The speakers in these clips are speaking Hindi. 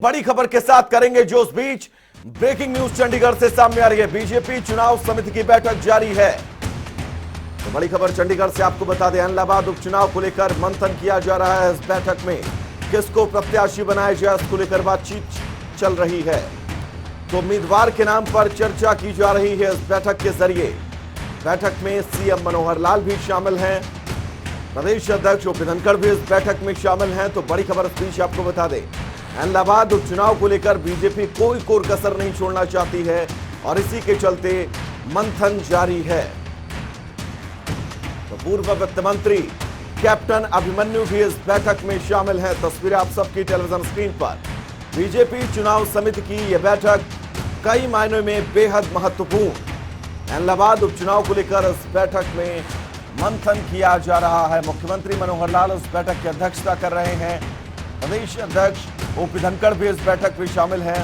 बड़ी खबर के साथ करेंगे जो उस बीच ब्रेकिंग न्यूज चंडीगढ़ से सामने आ रही है। बीजेपी चुनाव समिति की बैठक जारी है। तो बड़ी खबर चंडीगढ़ से आपको बता दें, इलाहाबाद उपचुनाव को लेकर मंथन किया जा रहा है। इस बैठक में किसको प्रत्याशी बनाया जाए, इसको लेकर बातचीत चल रही है। तो उम्मीदवार के नाम पर चर्चा की जा रही है इस बैठक के जरिए। बैठक में सीएम मनोहर लाल भी शामिल हैं, प्रदेश अध्यक्ष ओपी धनखड़ भी इस बैठक में शामिल हैं। तो बड़ी खबर इस बीच आपको बता दें, इलाहाबाद उपचुनाव को लेकर बीजेपी कोई कोर कसर नहीं छोड़ना चाहती है और इसी के चलते मंथन जारी है। तो पूर्व वित्त मंत्री कैप्टन अभिमन्यु भी इस बैठक में शामिल हैं। तस्वीरें आप सबकी टेलीविजन स्क्रीन पर। बीजेपी चुनाव समिति की यह बैठक कई मायनों में बेहद महत्वपूर्ण। इलाहाबाद उपचुनाव को लेकर इस बैठक में मंथन किया जा रहा है। मुख्यमंत्री मनोहर लाल इस बैठक की अध्यक्षता कर रहे हैं। प्रदेश अध्यक्ष ओपी धनखड़ भी इस बैठक में शामिल हैं।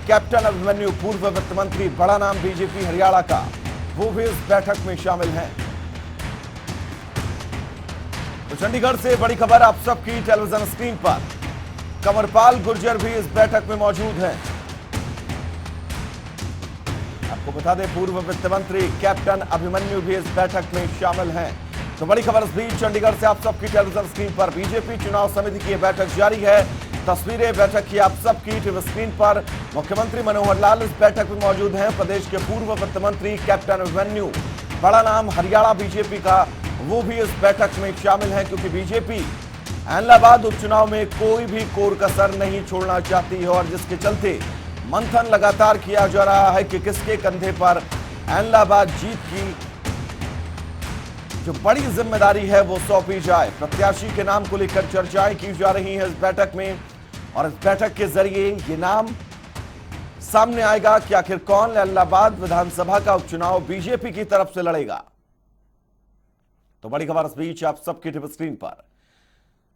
कैप्टन अभिमन्यु पूर्व वित्त मंत्री, बड़ा नाम बीजेपी हरियाणा का, वो भी इस बैठक में शामिल हैं। तो चंडीगढ़ से बड़ी खबर आप सबकी टेलीविजन स्क्रीन पर। कंवरपाल गुर्जर भी इस बैठक में मौजूद हैं। आपको बता दें, पूर्व वित्त मंत्री कैप्टन अभिमन्यु भी इस बैठक में शामिल हैं। तो बड़ी खबर इस बीच चंडीगढ़ से आप सबकी टेलीविजन स्क्रीन पर। बीजेपी चुनाव समिति की बैठक जारी है। तस्वीरें बैठक की आप सबकी टीवी स्क्रीन पर। मुख्यमंत्री मनोहर लाल इस बैठक में मौजूद हैं। प्रदेश के पूर्व वित्त मंत्री कैप्टन अभिमन्यु, बड़ा नाम हरियाणा बीजेपी का, वो भी इस बैठक में शामिल हैं, क्योंकि बीजेपी इलाहाबाद उपचुनाव में कोई भी कोर कसर नहीं छोड़ना चाहती है और जिसके चलते मंथन लगातार किया जा रहा है कि किसके कंधे पर इलाहाबाद जीत की जो बड़ी जिम्मेदारी है वो सौंपी जाए। प्रत्याशी के नाम को लेकर चर्चाएं की जा रही हैं इस बैठक में और इस बैठक के जरिए ये नाम सामने आएगा कि आखिर कौन इलाहाबाद विधानसभा का उपचुनाव बीजेपी की तरफ से लड़ेगा। तो बड़ी खबर इस बीच आप सबकी टीवी स्क्रीन पर।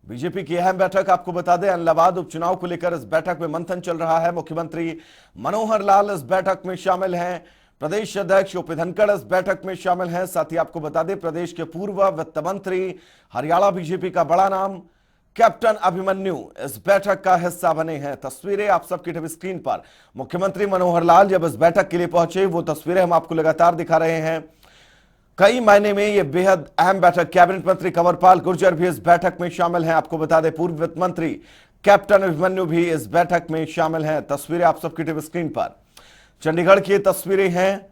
बीजेपी की अहम बैठक आपको बता दें, इलाहाबाद उपचुनाव को लेकर इस बैठक में मंथन चल रहा है। मुख्यमंत्री मनोहर लाल इस बैठक में शामिल हैं। प्रदेश अध्यक्ष ओपी धनखड़ इस बैठक में शामिल हैं। साथ ही आपको बता दें, प्रदेश के पूर्व वित्त मंत्री, हरियाणा बीजेपी का बड़ा नाम कैप्टन अभिमन्यु इस बैठक का हिस्सा बने हैं। तस्वीरें आप सबकी टीवी स्क्रीन पर। मुख्यमंत्री मनोहर लाल जब इस बैठक के लिए पहुंचे, वो तस्वीरें हम आपको लगातार दिखा रहे हैं। कई मायने में यह बेहद अहम बैठक। कैबिनेट मंत्री कंवरपाल गुर्जर भी इस बैठक में शामिल हैं। आपको बता दें, पूर्व वित्त मंत्री कैप्टन अभिमन्यु भी इस बैठक में शामिल हैं। तस्वीरें आप सबकी टीवी स्क्रीन पर। चंडीगढ़ की तस्वीरें हैं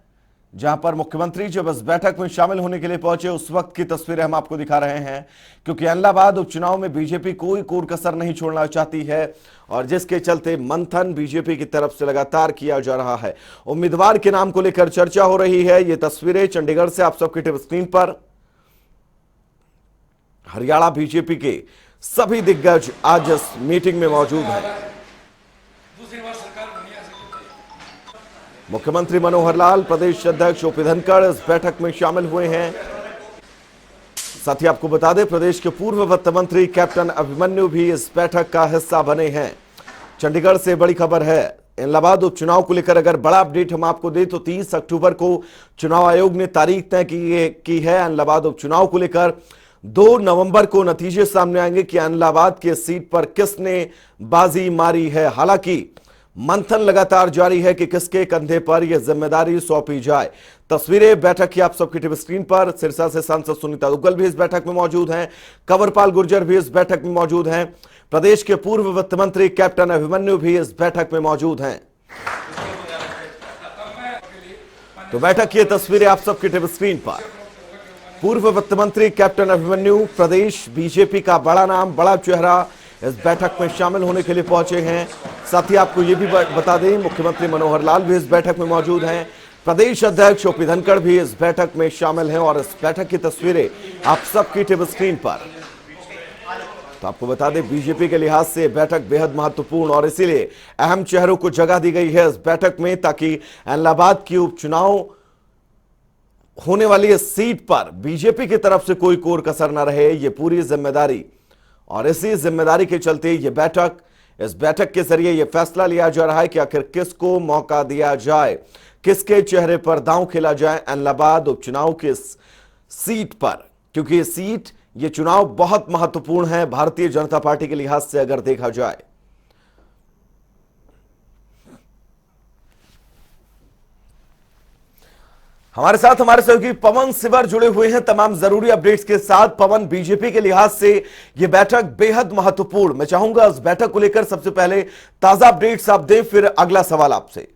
जहां पर मुख्यमंत्री जब इस बैठक में शामिल होने के लिए पहुंचे, उस वक्त की तस्वीरें हम आपको दिखा रहे हैं, क्योंकि इलाहाबाद उपचुनाव में बीजेपी कोई कोर कसर नहीं छोड़ना चाहती है और जिसके चलते मंथन बीजेपी की तरफ से लगातार किया जा रहा है। उम्मीदवार के नाम को लेकर चर्चा हो रही है। ये तस्वीरें चंडीगढ़ से आप सबकी टीवी स्क्रीन पर। हरियाणा बीजेपी के सभी दिग्गज आज इस मीटिंग में मौजूद हैं। मुख्यमंत्री मनोहर लाल, प्रदेश अध्यक्ष ओपी धनखड़ इस बैठक में शामिल हुए हैं। साथ ही आपको बता दें, प्रदेश के पूर्व वित्त मंत्री कैप्टन अभिमन्यु भी इस बैठक का हिस्सा बने हैं। चंडीगढ़ से बड़ी खबर है, इलाहाबाद उपचुनाव को लेकर अगर बड़ा अपडेट हम आपको दें तो 30 अक्टूबर को चुनाव आयोग ने तारीख तय की है। इलाहाबाद उपचुनाव को लेकर 2 नवंबर को नतीजे सामने आएंगे कि इलाहाबाद के सीट पर किसने बाजी मारी है। हालांकि मंथन लगातार जारी है कि किसके कंधे पर यह जिम्मेदारी सौंपी जाए। तस्वीरें बैठक की आप सबकी टीवी स्क्रीन पर। सिरसा से सांसद सुनीता दुग्गल भी इस बैठक में मौजूद हैं। कंवरपाल गुर्जर भी इस बैठक में मौजूद हैं। प्रदेश के पूर्व वित्त मंत्री कैप्टन अभिमन्यु भी इस बैठक में मौजूद हैं। तो बैठक की तस्वीरें आप सबकी टीवी स्क्रीन पर। पूर्व वित्त मंत्री कैप्टन अभिमन्यु, प्रदेश बीजेपी का बड़ा नाम, बड़ा चेहरा, इस बैठक में शामिल होने के लिए पहुंचे हैं। साथ ही आपको यह भी बता दें, मुख्यमंत्री मनोहर लाल भी इस बैठक में मौजूद हैं। प्रदेश अध्यक्ष ओपी धनखड़ भी इस बैठक में शामिल हैं और इस बैठक की तस्वीरें आप सबकी टीवी स्क्रीन पर। तो आपको बता दें, बीजेपी के लिहाज से बैठक बेहद महत्वपूर्ण और इसीलिए अहम चेहरों को जगह दी गई है इस बैठक में, ताकि इलाहाबाद की उपचुनाव होने वाली इस सीट पर बीजेपी की तरफ से कोई कोर कसर न रहे। ये पूरी जिम्मेदारी और इसी जिम्मेदारी के चलते इस बैठक के जरिए यह फैसला लिया जा रहा है कि आखिर किसको मौका दिया जाए, किसके चेहरे पर दांव खेला जाए इलाहाबाद उपचुनाव की सीट पर, क्योंकि ये सीट, ये चुनाव बहुत महत्वपूर्ण है भारतीय जनता पार्टी के लिहाज से अगर देखा जाए। हमारे साथ हमारे सहयोगी पवन सिवर जुड़े हुए हैं तमाम जरूरी अपडेट्स के साथ। पवन, बीजेपी के लिहाज से यह बैठक बेहद महत्वपूर्ण, मैं चाहूंगा इस बैठक को लेकर सबसे पहले ताजा अपडेट्स आप दें, फिर अगला सवाल आपसे।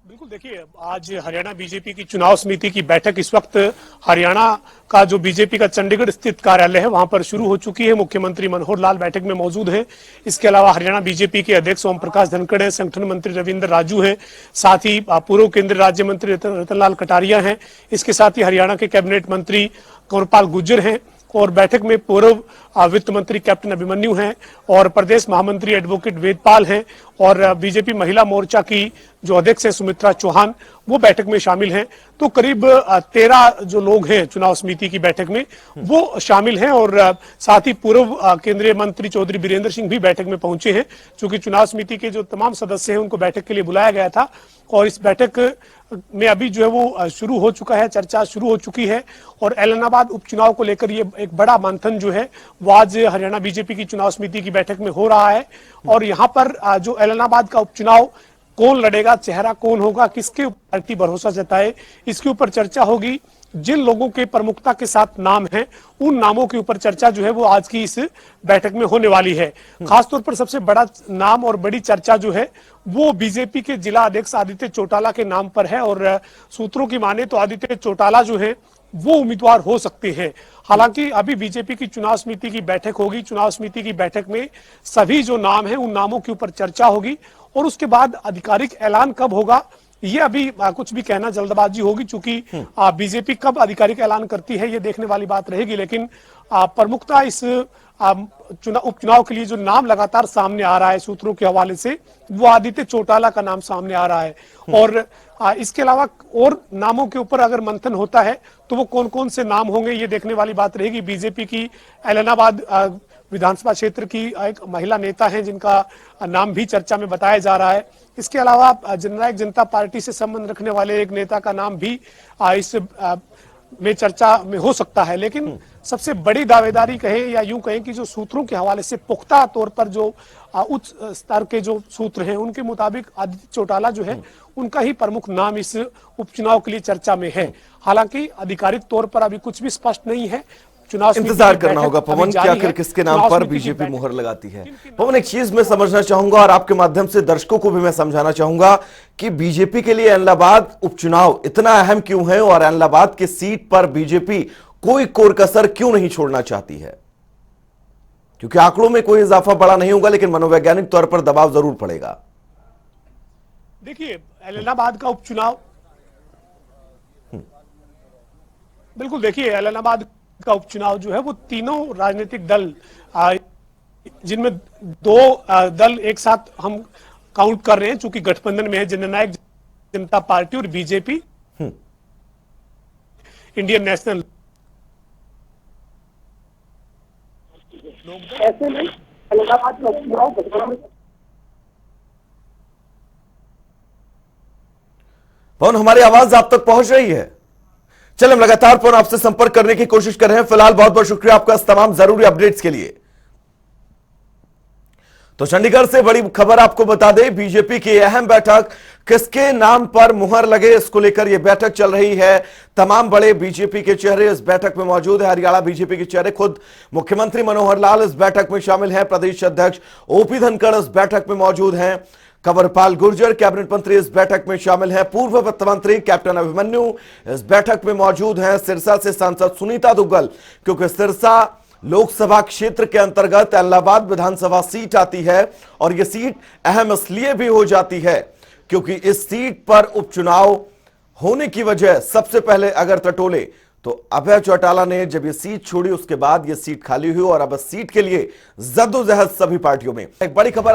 बिल्कुल, देखिए आज हरियाणा बीजेपी की चुनाव समिति की बैठक इस वक्त हरियाणा का जो बीजेपी का चंडीगढ़ स्थित कार्यालय है वहां पर शुरू हो चुकी है। मुख्यमंत्री मनोहर लाल बैठक में मौजूद हैं। इसके अलावा हरियाणा बीजेपी के अध्यक्ष ओम प्रकाश धनखड़ हैं, संगठन मंत्री रविंद्र राजू हैं, साथ ही पूर्व केंद्रीय राज्य मंत्री रतनलाल कटारिया हैं। इसके साथ ही हरियाणा के कैबिनेट मंत्री कंवरपाल गुर्जर हैं और बैठक में पूर्व वित्त मंत्री कैप्टन अभिमन्यु हैं और प्रदेश महामंत्री एडवोकेट वेदपाल हैं और बीजेपी महिला मोर्चा की जो अध्यक्ष है सुमित्रा चौहान, वो बैठक में शामिल हैं। तो करीब 13 जो लोग हैं चुनाव समिति की बैठक में वो शामिल हैं और साथ ही पूर्व केंद्रीय मंत्री चौधरी बीरेंद्र सिंह भी बैठक में पहुंचे हैं। चूंकि चुनाव समिति के जो तमाम सदस्य हैं उनको बैठक के लिए बुलाया गया था और इस बैठक में अभी जो है वो शुरू हो चुका है, चर्चा शुरू हो चुकी है और ऐलनाबाद उपचुनाव को लेकर ये एक बड़ा मंथन जो है वो आज हरियाणा बीजेपी की चुनाव समिति की बैठक में हो रहा है। और यहाँ पर जो ऐलनाबाद का उपचुनाव कौन लड़ेगा, चेहरा कौन होगा, किसके पार्टी भरोसा जताए, इसके ऊपर चर्चा होगी। जिन लोगों के प्रमुखता के साथ नाम हैं उन नामों के ऊपर चर्चा जो है वो आज की इस बैठक में होने वाली है। खासतौर पर सबसे बड़ा नाम और बड़ी चर्चा जो है वो बीजेपी के जिला अध्यक्ष आदित्य चौटाला के नाम पर है और सूत्रों की माने तो आदित्य चौटाला जो है वो उम्मीदवार हो सकते हैं। हालांकि अभी बीजेपी की चुनाव समिति की बैठक होगी। चुनाव समिति की बैठक में सभी जो नाम है उन नामों के ऊपर चर्चा होगी और उसके बाद आधिकारिक ऐलान कब होगा ये अभी कुछ भी कहना जल्दबाजी होगी, चूंकि बीजेपी कब आधिकारिक ऐलान करती है ये देखने वाली बात रहेगी। लेकिन प्रमुखता इस उपचुनाव के लिए जो नाम लगातार सामने आ रहा है सूत्रों के हवाले से वो आदित्य चौटाला का नाम सामने आ रहा है। और इसके अलावा और नामों के ऊपर अगर मंथन होता है तो वो कौन कौन से नाम होंगे ये देखने वाली बात रहेगी। बीजेपी की ऐलनाबाद विधानसभा क्षेत्र की एक महिला नेता हैं जिनका नाम भी चर्चा में बताया जा रहा है। इसके अलावा जननायक जनता पार्टी से संबंध रखने वाले एक नेता का नाम भी इस में चर्चा में हो सकता है। लेकिन सबसे बड़ी दावेदारी कहें या यूं कहें कि जो सूत्रों के हवाले से पुख्ता तौर पर जो उच्च स्तर के जो सूत्र हैं उनके मुताबिक आदित्य चौटाला जो है उनका ही प्रमुख नाम इस उपचुनाव के लिए चर्चा में है। हालांकि आधिकारिक तौर पर अभी कुछ भी स्पष्ट नहीं है। चुनाव इंतजार करना होगा पवन कि आखिर किसके नाम पर बीजेपी मुहर लगाती है। पवन, एक चीज मैं समझना चाहूंगा और आपके माध्यम से दर्शकों को भी मैं समझाना चाहूंगा कि बीजेपी के लिए ऐलनाबाद उपचुनाव इतना अहम क्यों है और ऐलनाबाद की सीट पर बीजेपी कोई कोर कसर क्यों नहीं छोड़ना चाहती है। क्योंकि आंकड़ों में कोई इजाफा बड़ा नहीं होगा लेकिन मनोवैज्ञानिक तौर पर दबाव जरूर पड़ेगा। देखिए, ऐलनाबाद का उपचुनाव बिल्कुल, देखिए ऐलनाबाद का उपचुनाव जो है वो तीनों राजनीतिक दल जिनमें 2 दल एक साथ हम काउंट कर रहे हैं चूंकि गठबंधन में है, जननायक जनता पार्टी और बीजेपी, इंडियन नेशनल। ऐसे में ऐलनाबाद का उपचुनाव पवन, हमारी आवाज आप तक पहुंच रही है? चलिए हम लगातार पवन आपसे संपर्क करने की कोशिश कर रहे हैं। फिलहाल बहुत बहुत शुक्रिया आपका इस तमाम जरूरी अपडेट्स के लिए। तो चंडीगढ़ से बड़ी खबर आपको बता दें, बीजेपी की अहम बैठक किसके नाम पर मुहर लगे इसको लेकर यह बैठक चल रही है। तमाम बड़े बीजेपी के चेहरे इस बैठक में मौजूद है। हरियाणा बीजेपी के चेहरे खुद मुख्यमंत्री मनोहर लाल इस बैठक में शामिल हैं। प्रदेश अध्यक्ष ओपी धनखड़ इस बैठक में मौजूद हैं। कंवरपाल गुर्जर कैबिनेट मंत्री इस बैठक में शामिल हैं। पूर्व वित्त मंत्री कैप्टन अभिमन्यु इस बैठक में मौजूद हैं। सिरसा से सांसद सुनीता दुग्गल, क्योंकि सिरसा लोकसभा क्षेत्र के अंतर्गत ऐलनाबाद विधानसभा सीट आती है और यह सीट अहम इसलिए भी हो जाती है क्योंकि इस सीट पर उपचुनाव होने की वजह सबसे पहले अगर टटोले तो अभय चौटाला ने जब ये सीट छोड़ी उसके बाद ये सीट खाली हुई और अब इस सीट के लिए जद्दोजहद सभी पार्टियों में। एक बड़ी खबर